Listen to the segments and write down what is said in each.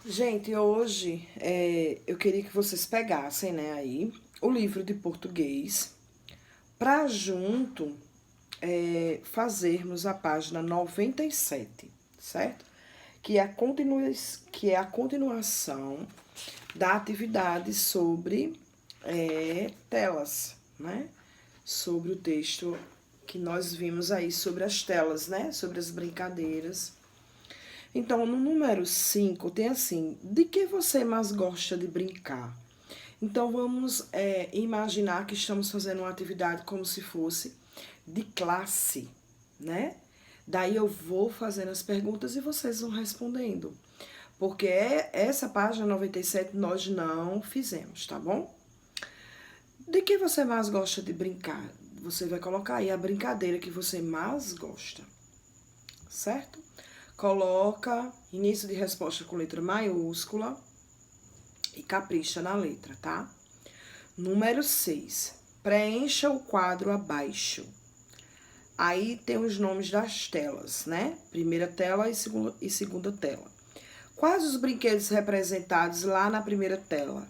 Gente, hoje eu queria que vocês pegassem, né, aí o livro de português para junto fazermos a página 97, certo? Que é a continuação da atividade sobre telas, né? Sobre o texto que nós vimos aí sobre as telas, né? Sobre as brincadeiras. Então, no número 5 tem assim: de que você mais gosta de brincar? Então, vamos imaginar que estamos fazendo uma atividade como se fosse de classe, né? Daí eu vou fazendo as perguntas e vocês vão respondendo. Porque essa página 97 nós não fizemos, tá bom? De que você mais gosta de brincar? Você vai colocar aí a brincadeira que você mais gosta, certo? Coloca início de resposta com letra maiúscula e capricha na letra, tá? Número 6. Preencha o quadro abaixo. Aí tem os nomes das telas, né? Primeira tela e segunda tela. Quais os brinquedos representados lá na primeira tela?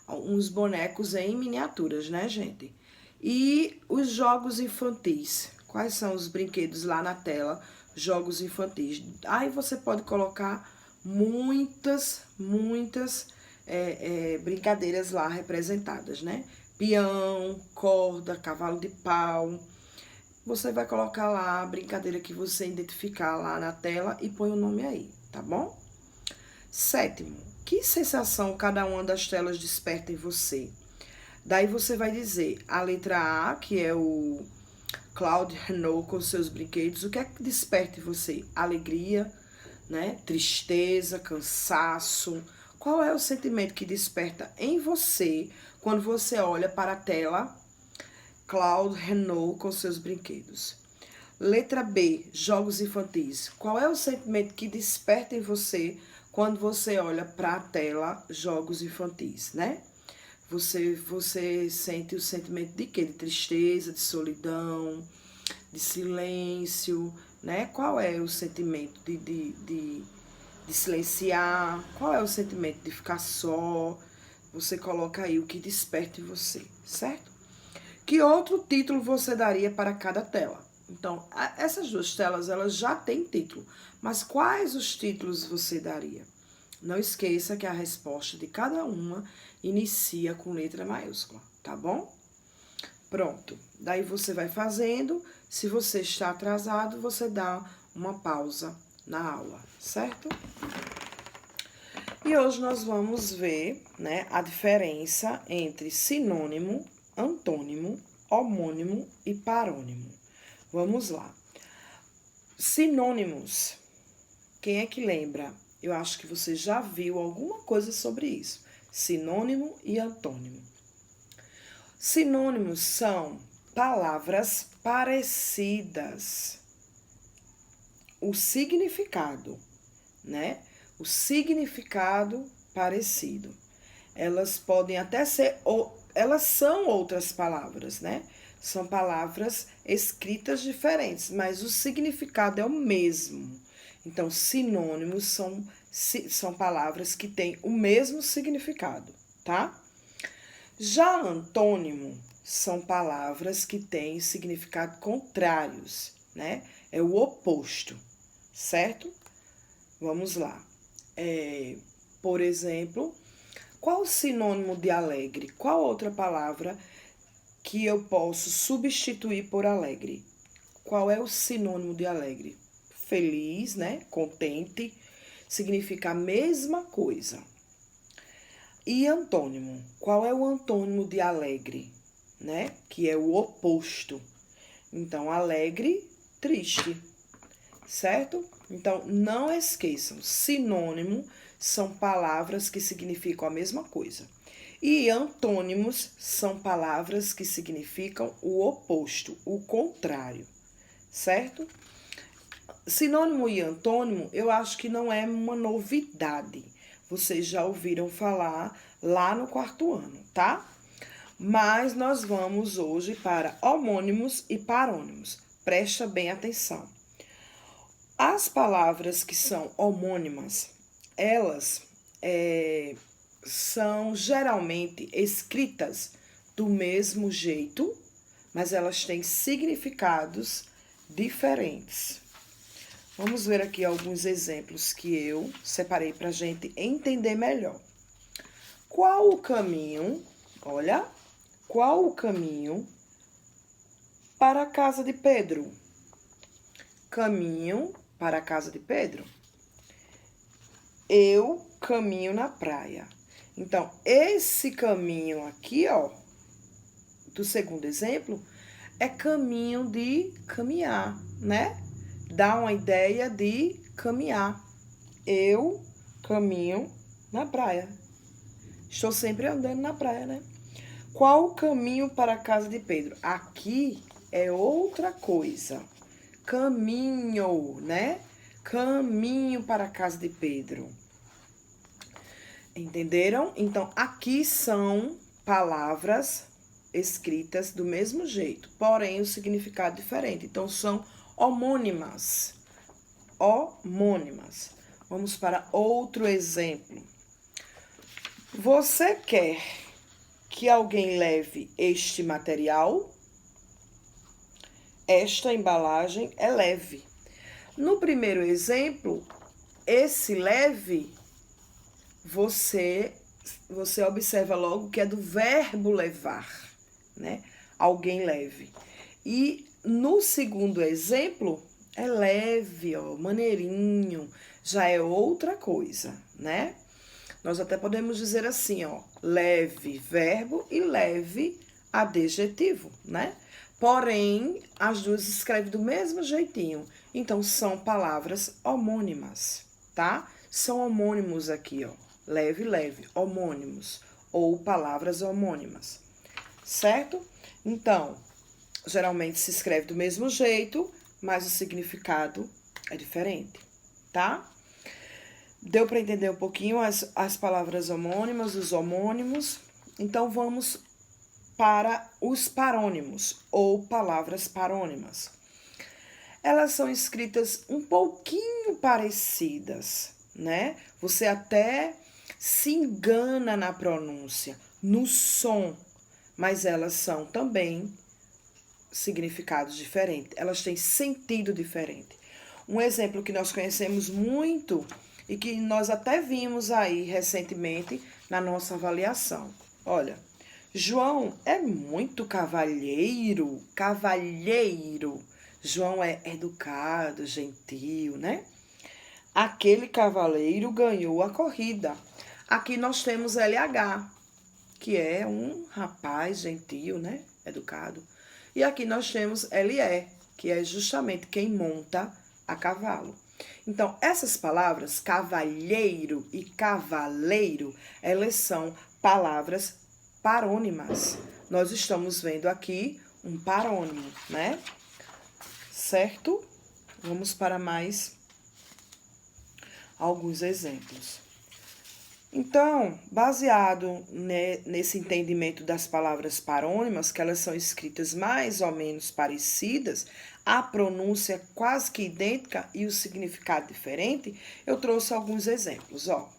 Uns bonecos em miniaturas, né, gente? E os jogos infantis. Quais são os brinquedos lá na tela? Jogos infantis. Aí você pode colocar muitas brincadeiras lá representadas, né? Peão, corda, cavalo de pau. Você vai colocar lá a brincadeira que você identificar lá na tela e põe o nome aí, tá bom? 7. Que sensação cada uma das telas desperta em você? Daí você vai dizer a letra A, que é o Claude Renault com seus brinquedos. O que é que desperta em você? Alegria, né? Tristeza, cansaço. Qual é o sentimento que desperta em você quando você olha para a tela Claude Renault com seus brinquedos? Letra B, jogos infantis. Qual é o sentimento que desperta em você quando você olha para a tela jogos infantis, né? Você sente o sentimento de quê? De tristeza, de solidão, de silêncio, né? Qual é o sentimento de silenciar? Qual é o sentimento de ficar só? Você coloca aí o que desperta em você, certo? Que outro título você daria para cada tela? Então, essas duas telas, elas já têm título, mas quais os títulos você daria? Não esqueça que a resposta de cada uma inicia com letra maiúscula, tá bom? Pronto. Daí você vai fazendo. Se você está atrasado, você dá uma pausa na aula, certo? E hoje nós vamos ver, né, a diferença entre sinônimo, antônimo, homônimo e parônimo. Vamos lá. Sinônimos. Quem é que lembra? Eu acho que você já viu alguma coisa sobre isso. Sinônimo e antônimo. Sinônimos são palavras parecidas. O significado, né? O significado parecido. Elas podem até ser, elas são outras palavras, né? São palavras escritas diferentes, mas o significado é o mesmo. Então, sinônimos são palavras que têm o mesmo significado, tá? Já antônimo são palavras que têm significado contrários, né? É o oposto, certo? Vamos lá. Por exemplo, qual o sinônimo de alegre? Qual outra palavra que eu posso substituir por alegre? Qual é o sinônimo de alegre? Feliz, né? Contente, significa a mesma coisa. E antônimo? Qual é o antônimo de alegre, né? Que é o oposto. Então, alegre, triste, certo? Então, não esqueçam, sinônimo são palavras que significam a mesma coisa. E antônimos são palavras que significam o oposto, o contrário, certo? Sinônimo e antônimo, eu acho que não é uma novidade. Vocês já ouviram falar lá no quarto ano, tá? Mas nós vamos hoje para homônimos e parônimos. Presta bem atenção. As palavras que são homônimas elas são geralmente escritas do mesmo jeito, mas elas têm significados diferentes. Vamos ver aqui alguns exemplos que eu separei para a gente entender melhor. Qual o caminho, olha, qual o caminho para a casa de Pedro? Caminho para a casa de Pedro. Eu caminho na praia. Então, esse caminho aqui, ó, do segundo exemplo, é caminho de caminhar, né? Dá uma ideia de caminhar. Eu caminho na praia. Estou sempre andando na praia, né? Qual o caminho para a casa de Pedro? Aqui é outra coisa. Caminho, né? Caminho para a casa de Pedro. Entenderam? Então, aqui são palavras escritas do mesmo jeito, porém o significado diferente. Então, são homônimas. Homônimas. Vamos para outro exemplo. Você quer que alguém leve este material? Esta embalagem é leve. No primeiro exemplo, esse leve, você observa logo que é do verbo levar, né? Alguém leve. E no segundo exemplo, é leve, ó, maneirinho, já é outra coisa, né? Nós até podemos dizer assim, ó, leve verbo e leve adjetivo, né? Porém, as duas escrevem do mesmo jeitinho. Então, são palavras homônimas, tá? São homônimos aqui, ó. Leve, leve, homônimos. Ou palavras homônimas, certo? Então, geralmente se escreve do mesmo jeito, mas o significado é diferente, tá? Deu para entender um pouquinho as palavras homônimas, os homônimos? Então, vamos para os parônimos, ou palavras parônimas. Elas são escritas um pouquinho parecidas, né? Você até se engana na pronúncia, no som, mas elas são também significados diferentes, elas têm sentido diferente. Um exemplo que nós conhecemos muito e que nós até vimos aí recentemente na nossa avaliação. Olha, João é muito cavalheiro, cavalheiro. João é educado, gentil, né? Aquele cavaleiro ganhou a corrida. Aqui nós temos LH, que é um rapaz gentil, né? Educado. E aqui nós temos LE, que é justamente quem monta a cavalo. Então, essas palavras, cavalheiro e cavaleiro, elas são palavras parônimas. Nós estamos vendo aqui um parônimo, né? Certo? Vamos para mais alguns exemplos. Então, baseado nesse entendimento das palavras parônimas, que elas são escritas mais ou menos parecidas, a pronúncia quase que idêntica e o significado diferente, eu trouxe alguns exemplos, ó.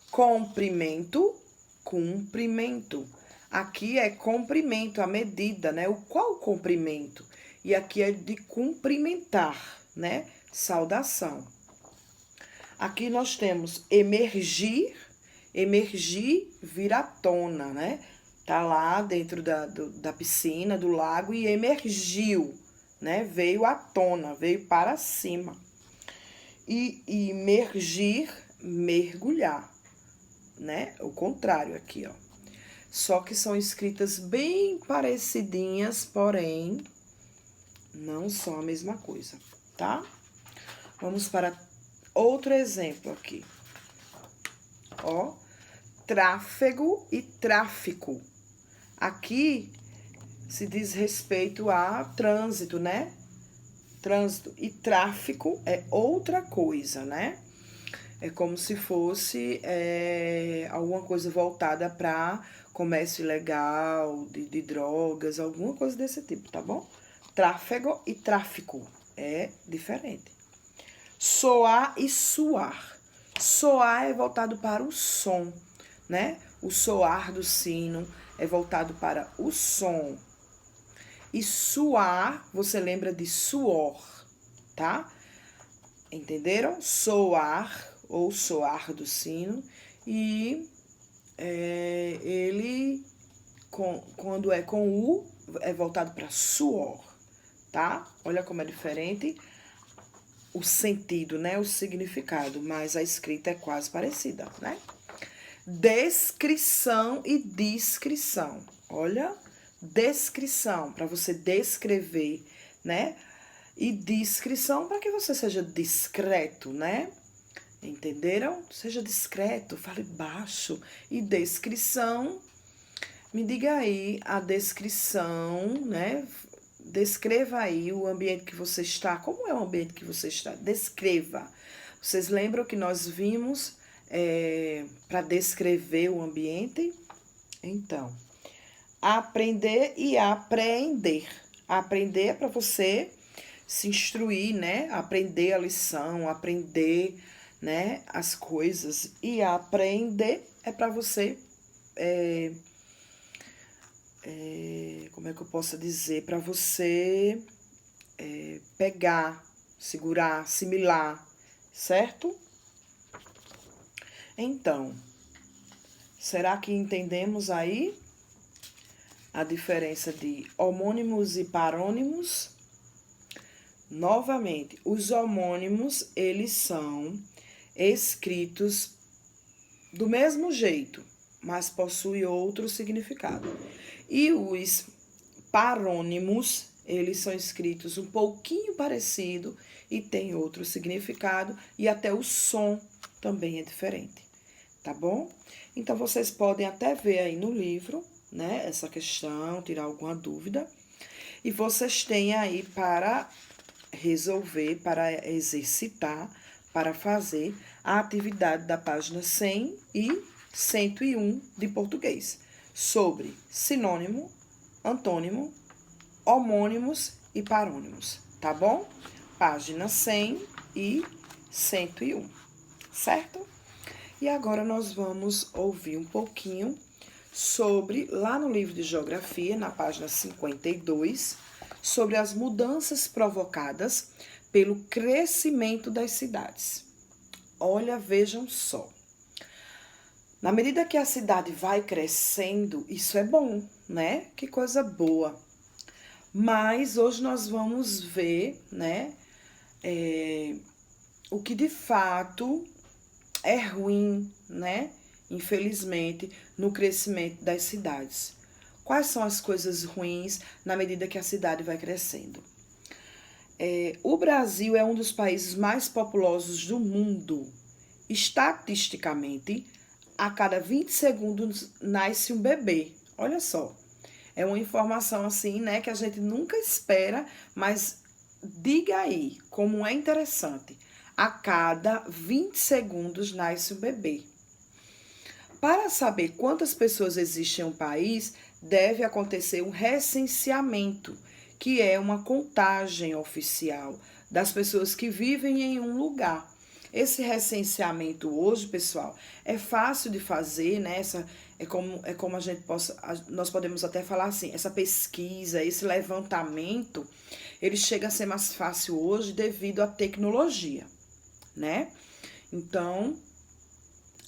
Comprimento, cumprimento. Aqui é comprimento, a medida, né? Qual comprimento? E aqui é de cumprimentar, né? Saudação. Aqui nós temos emergir. Emergir, vir à tona, né? Tá lá dentro da piscina, do lago e emergiu, né? Veio à tona, veio para cima. E emergir, mergulhar, né? O contrário aqui, ó. Só que são escritas bem parecidinhas, porém, não são a mesma coisa, tá? Vamos para outro exemplo aqui. Ó, tráfego e tráfico. Aqui se diz respeito a trânsito, né? Trânsito e tráfico é outra coisa, né? É como se fosse alguma coisa voltada para comércio ilegal, de drogas, alguma coisa desse tipo, tá bom? Tráfego e tráfico é diferente. Soar e suar. Soar é voltado para o som, né? O soar do sino é voltado para o som. E suar, você lembra de suor, tá? Entenderam? Soar ou soar do sino. E ele, quando é com U, é voltado para suor, tá? Olha como é diferente o sentido, né? O significado, mas a escrita é quase parecida, né? Descrição e descrição. Olha, descrição, para você descrever, né? E descrição para que você seja discreto, né? Entenderam? Seja discreto, fale baixo. E descrição, me diga aí a descrição, né? Descreva aí o ambiente que você está. Como é o ambiente que você está? Descreva. Vocês lembram que nós vimos para descrever o ambiente? Então, aprender e apreender. Aprender é para você se instruir, né? Aprender a lição, aprender, né, as coisas. E aprender é para você, como é que eu posso dizer? Para você pegar, segurar, assimilar, certo? Então, será que entendemos aí a diferença de homônimos e parônimos? Novamente, os homônimos, eles são escritos do mesmo jeito, mas possuem outro significado. E os parônimos, eles são escritos um pouquinho parecido e tem outro significado, e até o som também é diferente, tá bom? Então, vocês podem até ver aí no livro, né, essa questão, tirar alguma dúvida, e vocês têm aí para resolver, para exercitar, para fazer a atividade da página 100 e 101 de português, sobre sinônimo, antônimo, homônimos e parônimos, tá bom? Página 100 e 101, certo? E agora nós vamos ouvir um pouquinho sobre, lá no livro de Geografia, na página 52, sobre as mudanças provocadas pelo crescimento das cidades. Olha, vejam só. Na medida que a cidade vai crescendo, isso é bom, né? Que coisa boa. Mas hoje nós vamos ver, né, o que de fato é ruim, né? Infelizmente, no crescimento das cidades. Quais são as coisas ruins na medida que a cidade vai crescendo? O Brasil é um dos países mais populosos do mundo. Estatisticamente, a cada 20 segundos nasce um bebê. Olha só. É uma informação assim, né, que a gente nunca espera, mas diga aí como é interessante. A cada 20 segundos nasce um bebê. Para saber quantas pessoas existem em um país, deve acontecer um recenseamento, que é uma contagem oficial das pessoas que vivem em um lugar. Esse recenseamento hoje, pessoal, é fácil de fazer, né? É como nós podemos até falar assim, essa pesquisa, esse levantamento, ele chega a ser mais fácil hoje devido à tecnologia, né? Então,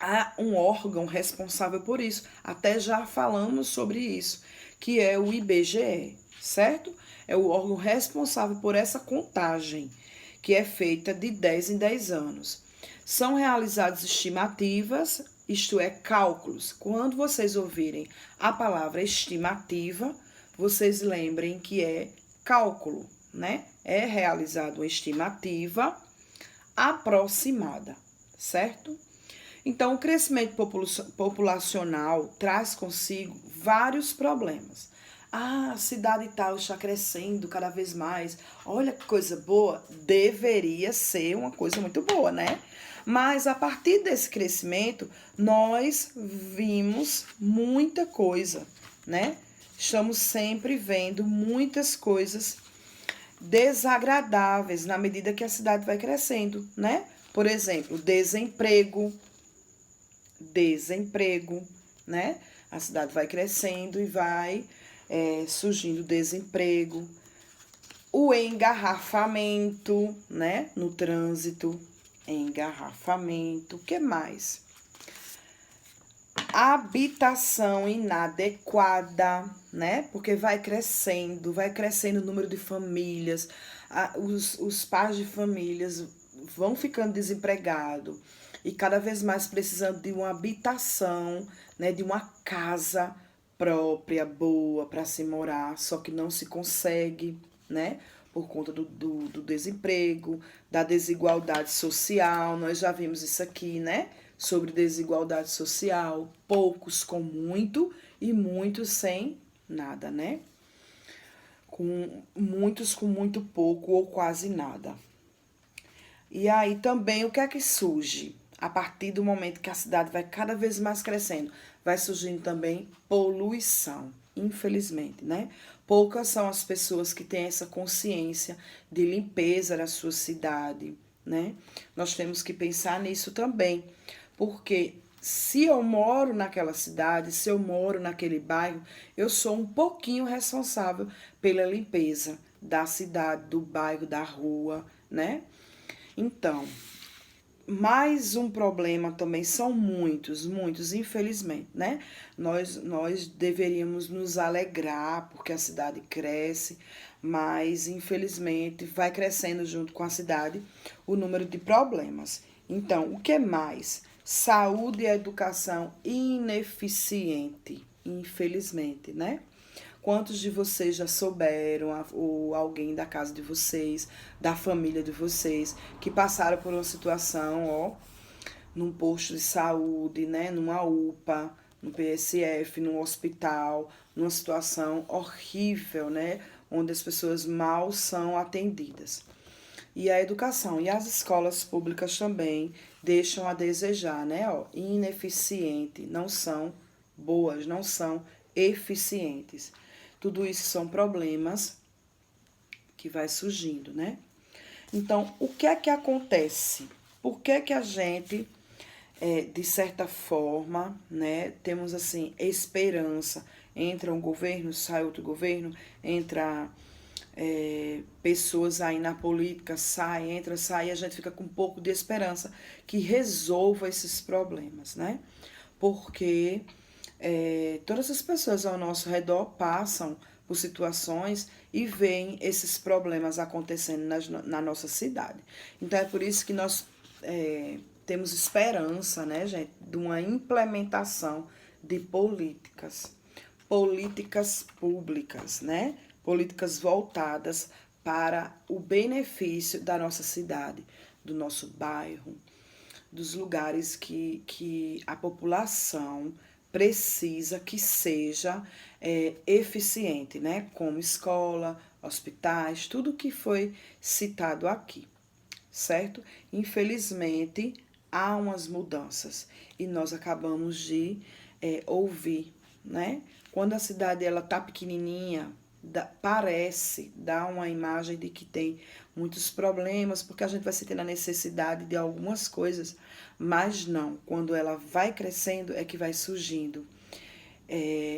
há um órgão responsável por isso. Até já falamos sobre isso, que é o IBGE, certo? É o órgão responsável por essa contagem, que é feita de 10 em 10 anos. São realizadas estimativas, isto é, cálculos. Quando vocês ouvirem a palavra estimativa, vocês lembrem que é cálculo, né? É realizada uma estimativa aproximada, certo? Então, o crescimento populacional traz consigo vários problemas. Ah, a cidade tal está crescendo cada vez mais. Olha que coisa boa. Deveria ser uma coisa muito boa, né? Mas a partir desse crescimento, nós vimos muita coisa, né? Estamos sempre vendo muitas coisas desagradáveis na medida que a cidade vai crescendo, né? Por exemplo, desemprego, né? A cidade vai crescendo e vai surgindo desemprego. O engarrafamento, né? No trânsito, engarrafamento. O que mais? Habitação inadequada, né? Porque vai crescendo o número de famílias, os pais de famílias vão ficando desempregados e cada vez mais precisando de uma habitação, né? De uma casa própria, boa para se morar, só que não se consegue, né? Por conta do desemprego, da desigualdade social, nós já vimos isso aqui, né? Sobre desigualdade social, poucos com muito e muitos sem nada, né? Com muitos com muito pouco ou quase nada. E aí também o que é que surge? A partir do momento que a cidade vai cada vez mais crescendo, vai surgindo também poluição, infelizmente, né? Poucas são as pessoas que têm essa consciência de limpeza da sua cidade, né? Nós temos que pensar nisso também, porque se eu moro naquela cidade, se eu moro naquele bairro, eu sou um pouquinho responsável pela limpeza da cidade, do bairro, da rua, né? Então, mais um problema também, são muitos, infelizmente, né? Nós deveríamos nos alegrar porque a cidade cresce, mas infelizmente vai crescendo junto com a cidade o número de problemas. Então, o que mais? Saúde e educação ineficiente, infelizmente, né? Quantos de vocês já souberam, ou alguém da casa de vocês, da família de vocês, que passaram por uma situação, ó, num posto de saúde, né, numa UPA, no PSF, num hospital, numa situação horrível, né, onde as pessoas mal são atendidas. E a educação e as escolas públicas também deixam a desejar, né, ó, ineficiente, não são boas, não são eficientes. Tudo isso são problemas que vai surgindo, né? Então, o que é que acontece? Por que que a gente, de certa forma, né, temos assim esperança? Entra um governo, sai outro governo, entra pessoas aí na política, sai, entra, sai, e a gente fica com um pouco de esperança que resolva esses problemas, né? Porque todas as pessoas ao nosso redor passam por situações e veem esses problemas acontecendo na nossa cidade. Então, é por isso que nós temos esperança, né, gente, de uma implementação de políticas públicas, né? Políticas voltadas para o benefício da nossa cidade, do nosso bairro, dos lugares que a população precisa que seja eficiente, né? Como escola, hospitais, tudo que foi citado aqui, certo? Infelizmente, há umas mudanças e nós acabamos de ouvir, né? Quando a cidade ela tá pequenininha, dá uma imagem de que tem muitos problemas, porque a gente vai sentir a necessidade de algumas coisas, mas não, quando ela vai crescendo é que vai surgindo,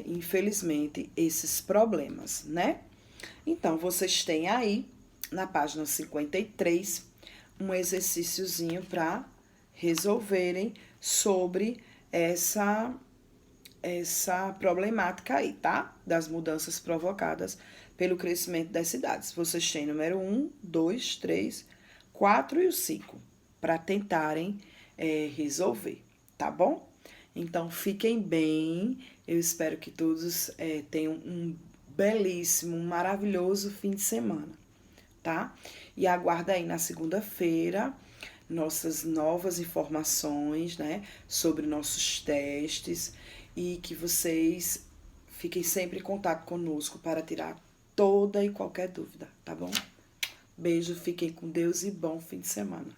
infelizmente, esses problemas, né? Então, vocês têm aí, na página 53, um exercíciozinho para resolverem sobre essa problemática aí, tá? Das mudanças provocadas pelo crescimento das cidades. Vocês têm número 1, 2, 3, 4 e o 5 para tentarem resolver, tá bom? Então, fiquem bem. Eu espero que todos tenham um belíssimo, um maravilhoso fim de semana, tá? E aguarda aí na segunda-feira nossas novas informações, né, sobre nossos testes e que vocês fiquem sempre em contato conosco para tirar toda e qualquer dúvida, tá bom? Beijo, fiquem com Deus e bom fim de semana.